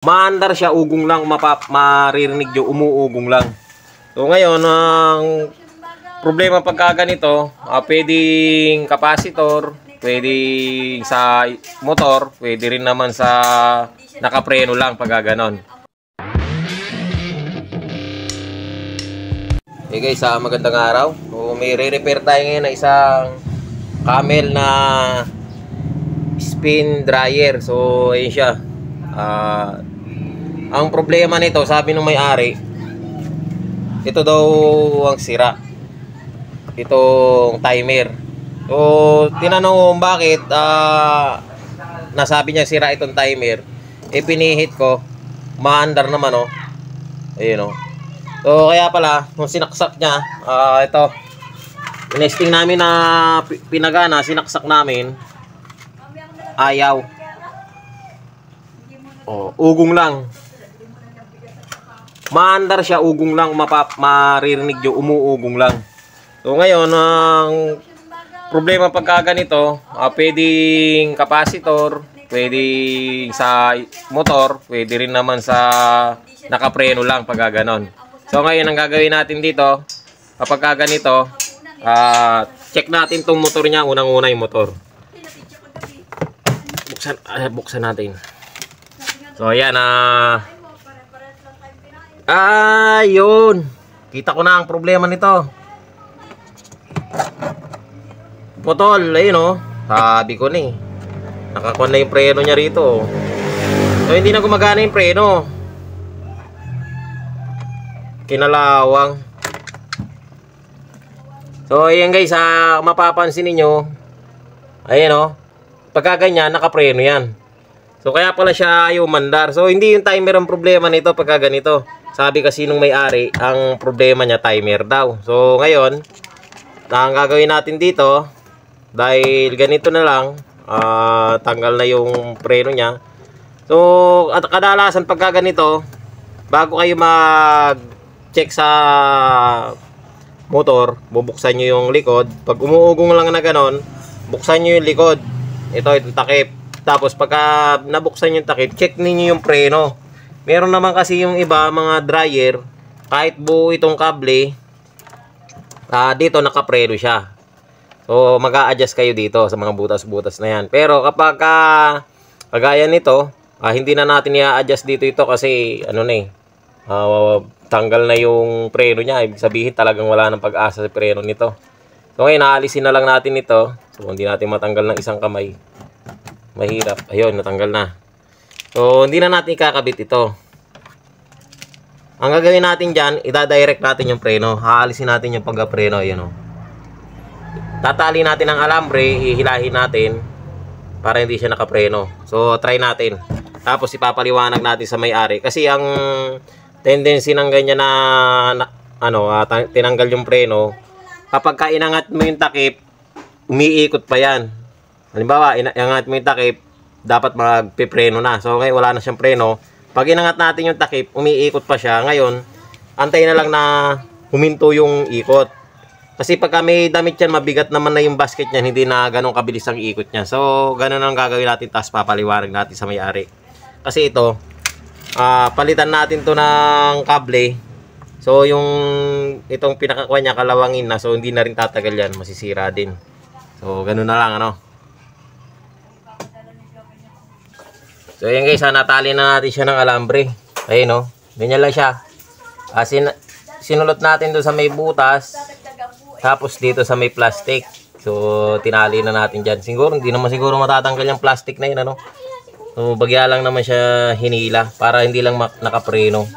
Maandar siya, ugong lang, maririnig nyo, umuugong lang. So ngayon, ang problema pagka ganito, pwedeng capacitor, pwedeng sa motor, pwede rin naman sa nakapreno lang pagka ganon. Okay guys, magandang araw. So, may re-repair tayo ngayon na isang Camel na spin dryer. So ayun siya. Ang problema nito, sabi ng may-ari, ito daw ang sira, itong timer. So tinanong ko bakit nasabi niya sira itong timer. Pinihit ko, maandar naman oh. Ayun oh. So kaya pala nung sinaksak niya, ito nesting namin na pinagana, sinaksak namin, ayaw. Oh, ugong lang. Maandar siya, ugong lang, maririnig nyo, umuugong lang. So ngayon, ang problema pagka ganito, pwedeng capacitor, pwedeng sa motor, pwede rin naman sa nakapreno lang pagka ganon. So ngayon, ang gagawin natin dito, kapag ganito, check natin tong motor niya, unang-una yung motor. Buksan natin. So ayan, yun. Kita ko na ang problema nito. Putol, ayun oh. Sabi ko na eh. Nakakuha na yung preno niya rito. So hindi na gumagana yung preno. Kinalawang. So ayan guys, mapapansin niyo, ayan oh. Pagka ganyan, nakapreno yan. So kaya pala siya ayaw mandar. So hindi yung timer ang problema nito pagka ganito. Sabi kasi nung may-ari, ang problema niya timer daw. So ngayon, ang gagawin natin dito, dahil ganito na lang, tanggal na yung preno niya. So at kadalasan pagka ganito, bago kayo mag-check sa motor, bubuksan nyo yung likod. Pag umuugong lang na ganon, buksan nyo yung likod. Itong takip. Tapos pagka nabuksan yung takip, check niyo yung preno. Meron naman kasi yung iba, mga dryer, kahit buo itong kable, dito nakapreno siya. So mag-a-adjust kayo dito sa mga butas-butas na yan. Pero kapag kagaya nito, hindi na natin i-adjust dito ito kasi ano na tanggal na yung preno niya. Ibig sabihin talagang wala ng pag-asa sa preno nito. So ngayon, naalisin na lang natin ito. So hindi natin matanggal ng isang kamay. Mahirap. Ayun, natanggal na. So, hindi na natin ikakabit ito. Ang gagawin natin dyan, ida-direct natin yung preno. Haalisin natin yung pagka-preno. Ayun o. Tatali natin ang alambre, ihilahin natin para hindi siya nakapreno. So, try natin. Tapos, ipapaliwanag natin sa may-ari. Kasi ang tendency ng ganyan na tinanggal yung preno, kapag ka inangat mo yung takip, umiikot pa yan. Halimbawa, inangat mo yung takip, dapat magpipreno na. So ngayon wala na siyang preno. Pag inangat natin yung takip, umiikot pa siya. Ngayon, antay na lang na huminto yung ikot. Kasi pag may damit yan, mabigat naman na yung basket niyan, hindi na ganun kabilis ang ikot niya. So ganun ang gagawin natin, tapos papaliwanag natin sa may-ari. Kasi ito, palitan natin to ng kable. So yung itong pinakakuha niya, kalawangin na. So hindi na rin tatagal yan, masisira din. So ganun na lang ano. So yan guys, natali na natin siya ng alambre. Ayun no, ganyan lang siya. Sinulot natin doon sa may butas, tapos dito sa may plastic. So tinali na natin dyan. Siguro, hindi naman siguro matatanggal yung plastic na yun ano. So bagya lang naman siya hinila, para hindi lang nakapreno.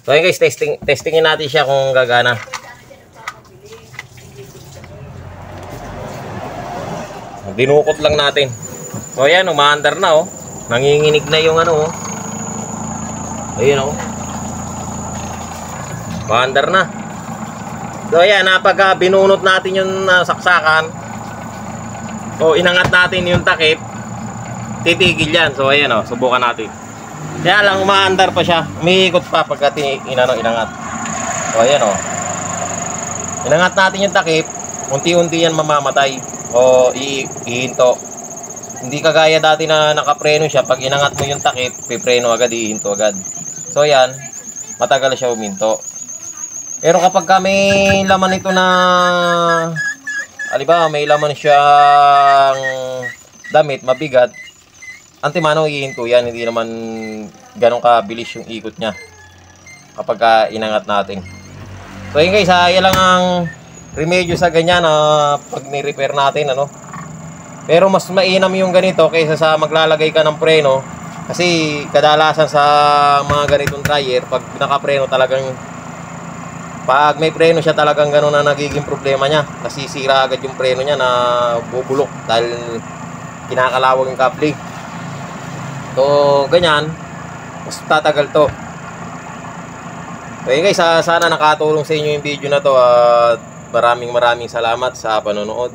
So yan guys, testingin natin siya kung gagana. Dinukot lang natin. So yan, umaandar na oh. Nanginginig na yung ano oh. Ayun oh. Maandar na. So ayan, pag binunot natin yung saksakan, so inangat natin yung takip, titigil yan. So ayan oh, subukan natin. Kaya lang umaandar pa siya, umiikot pa pagka inangat. So ayan oh. Inangat natin yung takip, unti-unti yan mamamatay o ihinto. Hindi kagaya dati na nakapreno siya, pag inangat mo yung takip, pipreno agad, ihinto agad. So yan, matagal siya huminto. Pero kapag ka may laman ito na, aliba, may laman siyang damit, mabigat, antimano ihinto yan, hindi naman ganun kabilis yung ikot niya kapag ka inangat natin. So yun guys, yan lang ang remedyo sa ganyan na pag ni-repair natin, ano. Pero mas mainam yung ganito kaysa sa maglalagay ka ng preno, kasi kadalasan sa mga ganitong tire, pag nakapreno talagang, pag may preno siya talagang gano'n na nagiging problema niya. Nasisira agad yung preno niya, na bubulok dahil kinakalawag yung coupling. So ganyan, mas tatagal to. Okay guys, sana nakatulong sa inyo yung video na to, at maraming salamat sa panonood.